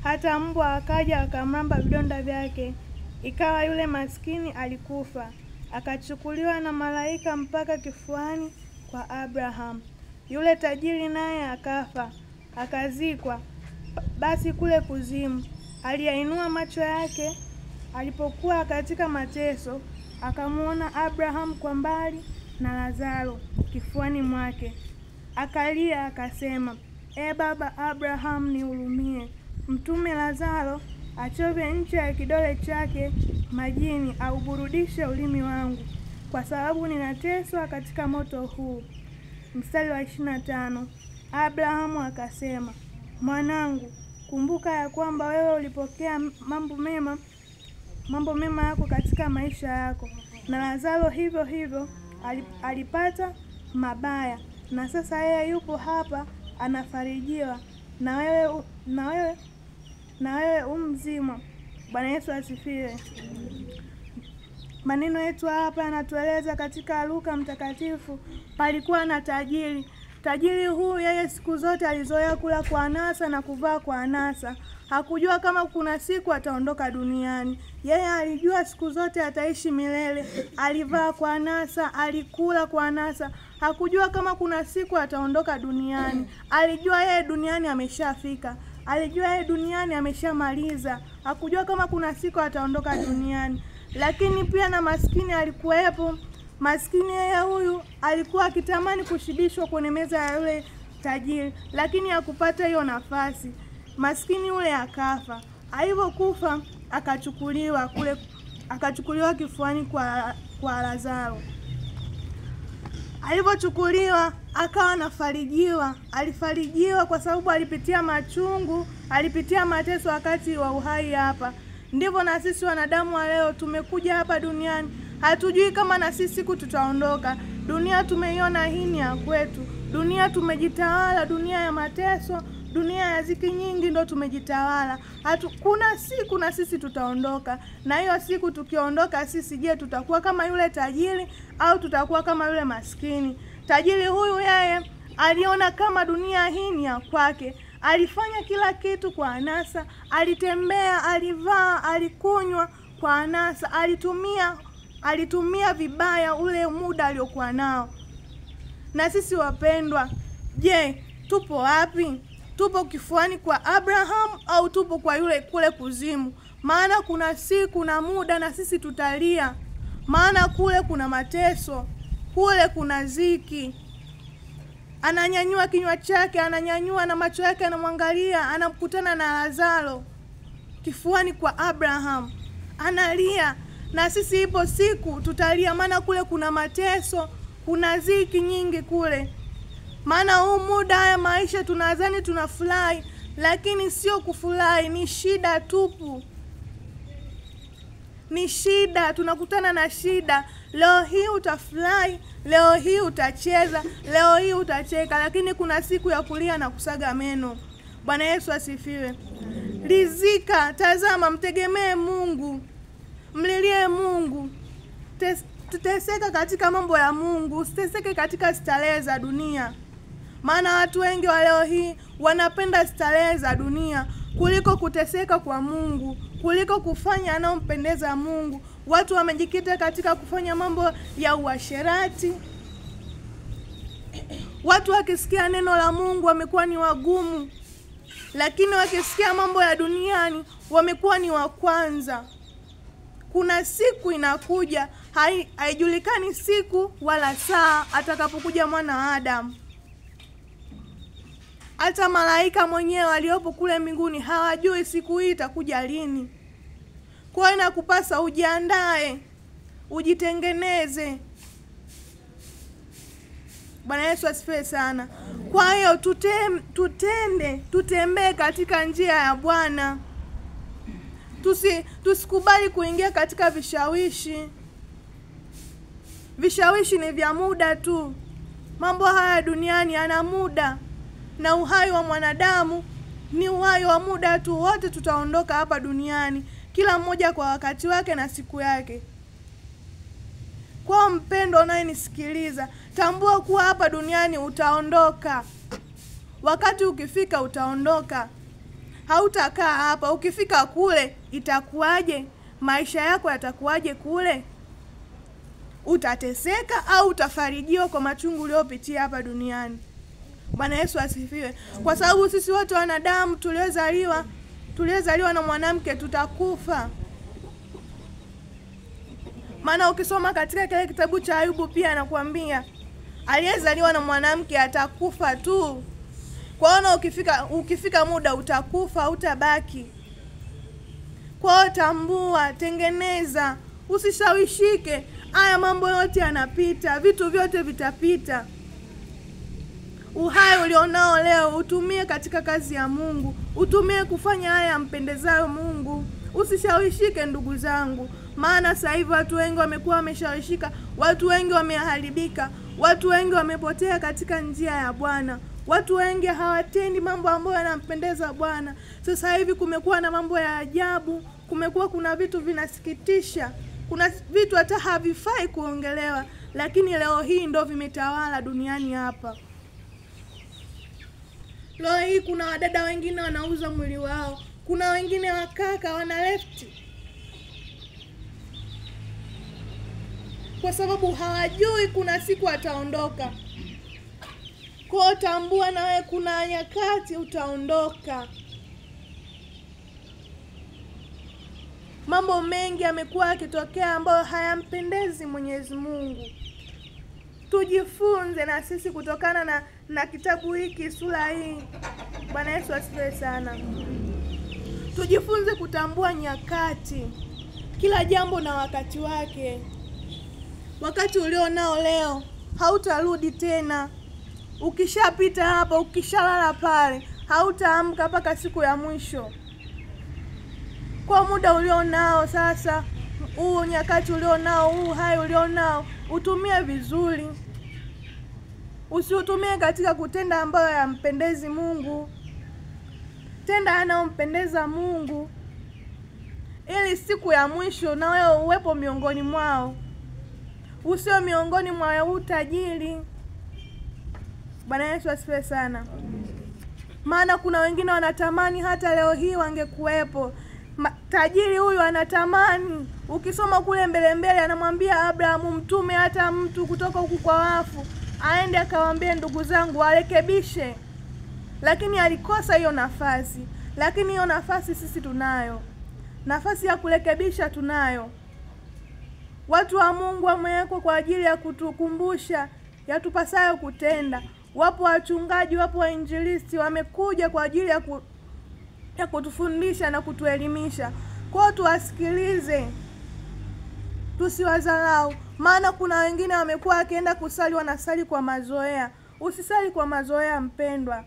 hata mbwa akaja akamramba vidonda vyake. Ikawa yule maskini alikufa, akachukuliwa na malaika mpaka kifuani kwa Abraham. Yule tajiri naye akafa, akazikwa. Basi kule kuzimu aliyainua macho yake alipokuwa katika mateso, akamuona Abraham kwa mbali na Lazaro kifuani mwake. Akalia akasema, E baba Abraham, nihurumie, mtume Lazaro achove ncha ya kidole chake majini, auburudishe ulimi wangu, kwa sababu ninateswa katika moto huu. Mstari wa 25. Abrahamu akasema, mwanangu, kumbuka ya kwamba wewe ulipokea mambo mema yako katika maisha yako, na Lazaro hivyo hivyo alipata mabaya, na sasa yeye yupo hapa anafarijiwa, na wewe mzima. Bwana Yesu asifiwe. Maneno yetu hapa yanatueleza katika Luka mtakatifu, palikuwa na tajiri. Tajiri huyu yeye siku zote alizoea kula kwa anasa na kuvaa kwa anasa. Hakujua kama kuna siku ataondoka duniani. Yeye alijua siku zote ataishi milele. Alivaa kwa anasa, alikula kwa anasa. Hakujua kama kuna siku ataondoka duniani. Alijua yeye duniani ameshafika. Alijua yeye duniani ameshamaliza. Hakujua kama kuna siku ataondoka duniani. Lakini pia na maskini alikuwepo. Maskini yeye huyu alikuwa akitamani kushibishwa kwenye meza ya yule tajiri, lakini hakupata hiyo nafasi. Maskini yule akafa. Alipokufa akachukuliwa kifuani kwa Lazaro. Alipochukuliwa akawa anafarijiwa. Alifarijiwa kwa sababu alipitia machungu, alipitia mateso wakati wa uhai hapa. Ndivyo na sisi wanadamu wa leo tumekuja hapa duniani. Hatujui kama na sisi siku tutaondoka. Dunia tumeiona hii ni ya kwetu. Dunia tumejitawala, dunia ya mateso, dunia ya ziki nyingi ndo tumejitawala. Kuna siku na sisi tutaondoka. Na hiyo siku tukiondoka sisi, je, tutakuwa kama yule tajiri au tutakuwa kama yule maskini? Tajiri huyu yeye aliona kama dunia hii ni ya kwake. Alifanya kila kitu kwa anasa, alitembea, alivaa, alikunywa kwa anasa, alitumia vibaya ule muda aliokuwa nao. Na sisi wapendwa, je, tupo wapi? Tupo kifuani kwa Abraham au tupo kwa yule kule kuzimu? Maana kuna siku na muda na sisi tutalia. Maana kule kuna mateso, kule kuna ziki. Ananyanyua kinywa chake, ananyanyua na macho yake anamwangalia, anamkutana na Lazaro kifuani kwa Abraham. Analia, na sisi ipo siku tutalia, maana kule kuna mateso, kuna ziki nyingi kule. Maana huu muda haya maisha tunadhani tunafurahi, lakini sio kufurahi, ni shida tupu. Ni shida, tunakutana na shida. Leo hii utafurahi, leo hii utacheza, leo hii utacheka, lakini kuna siku ya kulia na kusaga meno. Bwana Yesu asifiwe. Rizika, tazama, mtegemee Mungu. Mlilie Mungu. Tuteseka katika mambo ya Mungu, usiteseke katika starehe za dunia. Maana watu wengi wa leo hii wanapenda starehe za dunia kuliko kuteseka kwa Mungu, kuliko kufanya anayompendeza Mungu. Watu wamejikita katika kufanya mambo ya uasherati. Watu wakisikia neno la Mungu wamekuwa ni wagumu, lakini wakisikia mambo ya duniani wamekuwa ni wa kwanza. Kuna siku inakuja, haijulikani siku wala saa atakapokuja mwana wa Adamu. Hata malaika mwenyewe waliopo kule mbinguni hawajui siku hii itakuja lini. Kwa hiyo nakupasa ujiandae, ujitengeneze. Bwana Yesu asifiwe sana. Kwa hiyo tutembee katika njia ya Bwana. Tusikubali kuingia katika vishawishi. Vishawishi ni vya muda tu. Mambo haya duniani yana muda, na uhai wa mwanadamu ni uhai wa muda tu. Wote tutaondoka hapa duniani, kila mmoja kwa wakati wake na siku yake. Kwa mpendo unayenisikiliza, tambua kuwa hapa duniani utaondoka. Wakati ukifika utaondoka. hautakaa hapa. Ukifika kule itakuwaje? Maisha yako yatakuwaje kule? Utateseka au utafarijiwa kwa machungu uliopitia hapa duniani? Bwana Yesu asifiwe. Kwa sababu sisi wote wanadamu tuliozaliwa na mwanamke tutakufa. Maana ukisoma katika kile kitabu cha Ayubu pia anakuambia aliyezaliwa na mwanamke atakufa tu. Kwa hiyo ukifika muda utakufa, utabaki. Kwa hiyo tambua, tengeneza, usishawishike. Haya mambo yote yanapita, vitu vyote vitapita. Uhai ulionao leo utumie katika kazi ya Mungu, utumie kufanya haya yampendezayo Mungu. Usishawishike ndugu zangu, maana sasa hivi watu wengi wamekuwa wameshawishika, watu wengi wameharibika, watu wengi wamepotea katika njia ya Bwana. Watu wengi hawatendi mambo ambayo yanampendeza Bwana. Sasa hivi kumekuwa na mambo ya ajabu, kuna vitu vinasikitisha, kuna vitu hata havifai kuongelewa, lakini leo hii ndo vimetawala duniani hapa. Leo hii kuna wadada wengine wanauza mwili wao, kuna wengine wakaka wana lefti, kwa sababu hawajui kuna siku ataondoka. Kwa tambua na wewe kuna nyakati utaondoka. Mambo mengi yamekuwa yakitokea ambayo hayampendezi Mwenyezi Mungu. Tujifunze na sisi kutokana na kitabu hiki, sura hii. Bwana Yesu asifiwe sana. Tujifunze kutambua nyakati. Kila jambo na wakati wake. Wakati ulionao leo hautarudi tena. Ukishapita hapa, ukishalala pale, hautaamka mpaka siku ya mwisho. Kwa muda ulionao sasa, huu nyakati ulionao, huu hai ulionao, utumie vizuri. Usiutumie katika kutenda ambayo yampendezi Mungu. Tenda yanayompendeza Mungu, ili siku ya mwisho na wewe uwepo miongoni mwao. Usio miongoni mwa utajiri. Bwana Yesu asifiwe sana. Maana kuna wengine wanatamani hata leo hii wangekuwepo. Tajiri huyu anatamani, ukisoma kule mbele anamwambia Abrahamu mtume hata mtu kutoka huku kwa wafu aende akawaambie ndugu zangu warekebishe. Lakini alikosa hiyo nafasi. Lakini hiyo nafasi sisi tunayo. Nafasi ya kurekebisha tunayo. Watu wa Mungu wamewekwa kwa ajili ya kutukumbusha yatupasayo kutenda. Wapo wachungaji, wapo wainjilisti wamekuja kwa ajili ya kutufundisha na kutuelimisha. Kwa hiyo tuwasikilize, tusiwadharau. Maana kuna wengine wamekuwa wakienda kusali wanasali kwa mazoea. Usisali kwa mazoea mpendwa.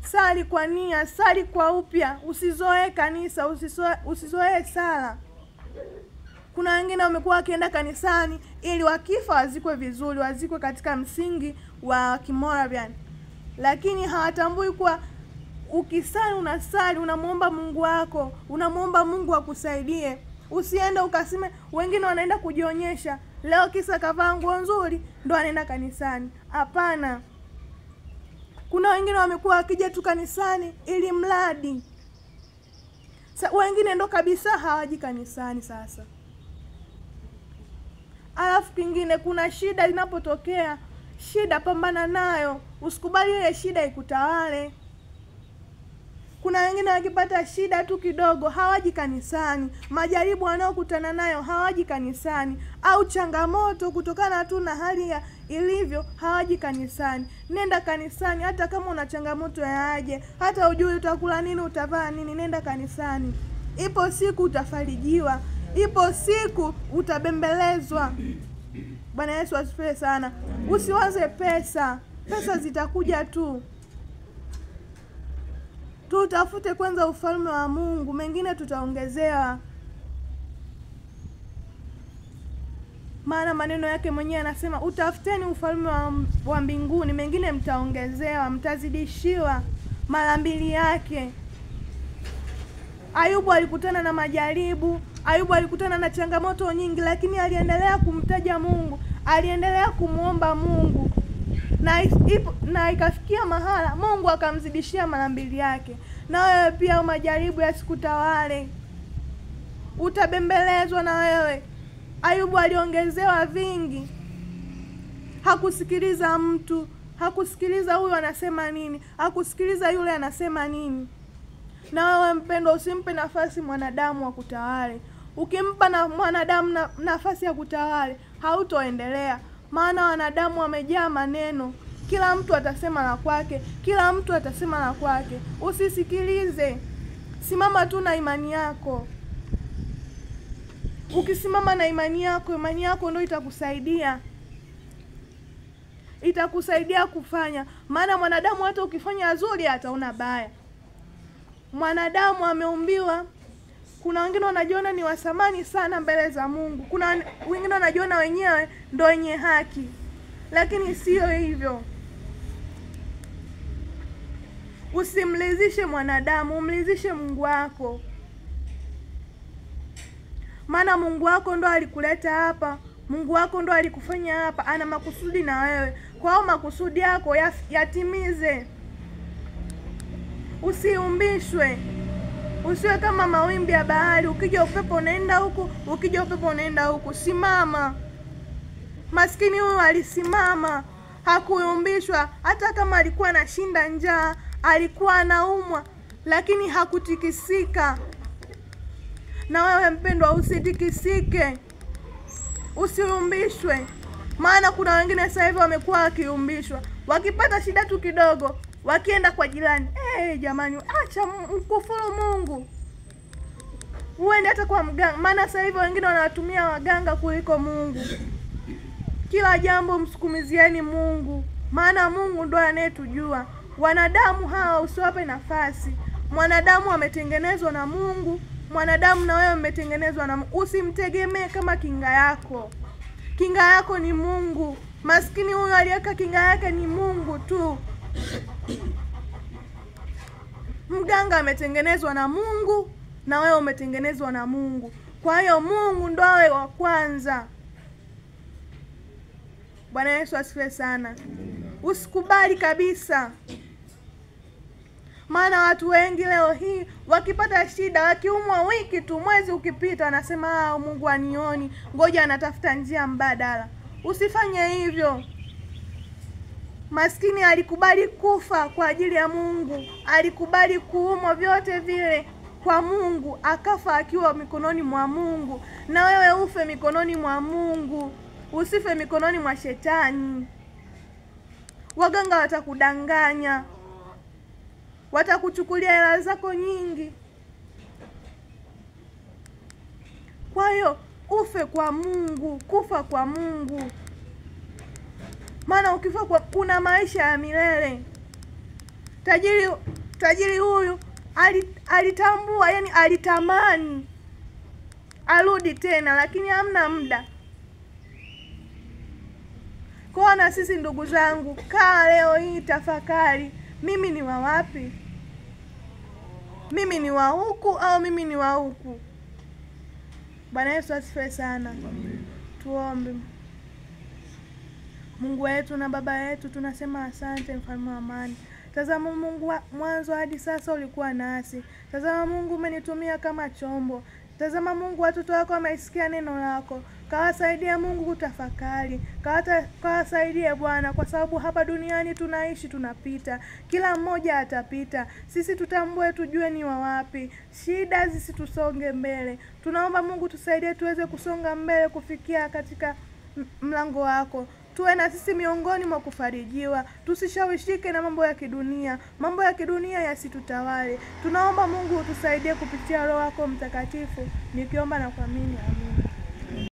Sali kwa nia, sali kwa upya. Usizoee kanisa, usizoee sala. Kuna wengine wamekuwa wakienda kanisani ili wakifa wazikwe vizuri, wazikwe katika msingi wa Kimoravian. Lakini hawatambui kuwa ukisali unasali, unamuomba Mungu wako, unamuomba Mungu akusaidie. Usiende ukaseme wengine wanaenda kujionyesha, leo kisa kavaa nguo nzuri ndo anaenda kanisani. Hapana. Kuna wengine wamekuwa wakija tu kanisani ili mradi. Wengine ndo kabisa hawaji kanisani sasa. Alafu kingine, kuna shida inapotokea, shida pambana nayo. Usikubali ile shida ikutawale. Kuna wengine wakipata shida tu kidogo hawaji kanisani. Majaribu wanaokutana nayo hawaji kanisani, au changamoto kutokana tu na hali ya ilivyo hawaji kanisani. Nenda kanisani hata kama una changamoto ya aje, hata ujui utakula nini, utavaa nini, nenda kanisani. Ipo siku utafarijiwa. Ipo siku utabembelezwa. Bwana Yesu asifiwe sana. Usiwaze pesa. Pesa zitakuja tu. Tutafute kwanza ufalme wa Mungu, mengine tutaongezewa. Maana maneno yake mwenyewe anasema utafuteni ufalme wa mbinguni, mengine mtaongezewa, mtazidishiwa mara 2 yake. Ayubu alikutana na majaribu, Ayubu alikutana na changamoto nyingi, lakini aliendelea kumtaja Mungu, aliendelea kumuomba Mungu. Na ikafikia mahala Mungu akamzidishia mara 2 yake. Na wewe pia majaribu yasikutawale. Utabembelezwa na wewe. Ayubu aliongezewa vingi. Hakusikiliza mtu, hakusikiliza huyu anasema nini, hakusikiliza yule anasema nini. Na wewe mpendwa, usimpe nafasi mwanadamu wa kutawale. Ukimpa na mwanadamu nafasi ya kutawale, hautoendelea. Maana wanadamu wamejaa maneno. Kila mtu atasema la kwake, kila mtu atasema la kwake. Usisikilize. Simama tu na imani yako. Ukisimama na imani yako ndio itakusaidia. Itakusaidia kufanya. Maana mwanadamu hata ukifanya zuri ataona baya. Mwanadamu ameumbiwa. Kuna wengine wanajiona ni wasamani sana mbele za Mungu. Kuna wengine wanajiona wenyewe ndio wenye haki. Lakini sio hivyo. Usimlizishe mwanadamu, umlizishe Mungu wako. Maana Mungu wako ndo alikuleta hapa. Mungu wako ndo alikufanya hapa. Ana makusudi na wewe. Kwa hiyo makusudi yako yatimize. Usiumbishwe. Usiwe kama mawimbi ya bahari. Ukija upepo nenda huku, ukija upepo nenda huku. Simama. Maskini huyu alisimama. Hakuumbishwa. Hata kama alikuwa anashinda njaa, alikuwa anaumwa, lakini hakutikisika. Na wewe mpendwa, usitikisike. Usiumbishwe. Maana kuna wengine sasa hivi wamekuwa wakiumbishwa. Wakipata shida tu kidogo, wakienda kwa jirani. Jamani, acha mkufuru Mungu. Uende hata kwa mganga. Maana sasa hivi wengine wanatumia waganga kuliko Mungu. Kila jambo msukumizieni Mungu. Maana Mungu ndo anayetujua. Wanadamu hawa usiwape nafasi. Mwanadamu ametengenezwa na Mungu. Mwanadamu na wewe umetengenezwa na Mungu. Usimtegemee kama kinga yako. Kinga yako ni Mungu. Maskini huyu aliyeka kinga yake ni Mungu tu. Mganga ametengenezwa na Mungu na wewe umetengenezwa na Mungu. Kwa hiyo Mungu ndo awe wa kwanza. Bwana Yesu asifiwe sana. Usikubali kabisa. Maana watu wengi leo hii wakipata shida, wakiumwa wiki tu, mwezi ukipita, anasema Mungu anioni, ngoja anatafuta njia mbadala. Usifanye hivyo. Maskini alikubali kufa kwa ajili ya Mungu. Alikubali kuumwa vyote vile kwa Mungu, akafa akiwa mikononi mwa Mungu. Na wewe ufe mikononi mwa Mungu. Usife mikononi mwa shetani. Waganga watakudanganya. Watakuchukulia hela zako nyingi. Kwa hiyo ufe kwa Mungu, kufa kwa Mungu. Maana ukifa kuna maisha ya milele. Tajiri huyu alitambua, yani alitamani arudi tena, lakini hamna muda. Kwa na sisi ndugu zangu, kaa leo hii tafakari, mimi ni wa wapi? Mimi ni wa huku au mimi ni wa huku? Bwana Yesu asifiwe sana. Tuombe. Mungu wetu na Baba yetu, tunasema asante mfalme wa amani. Tazama Mungu, mwanzo hadi sasa ulikuwa nasi. Tazama Mungu, umenitumia kama chombo. Tazama Mungu, watoto wako wamesikia neno lako. Kawasaidia Mungu kutafakari. Kawasaidia Bwana, kwa sababu hapa duniani tunaishi, tunapita. Kila mmoja atapita. Sisi tutambue, tujue ni wa wapi. Shida zisitusonge mbele. Tunaomba Mungu tusaidie tuweze kusonga mbele kufikia katika mlango wako. Tuwe na sisi miongoni mwa kufarijiwa. Tusishawishike na mambo ya kidunia. Mambo ya kidunia yasitutawale. Tunaomba Mungu utusaidie kupitia Roho wako Mtakatifu. Nikiomba na kuamini, amina.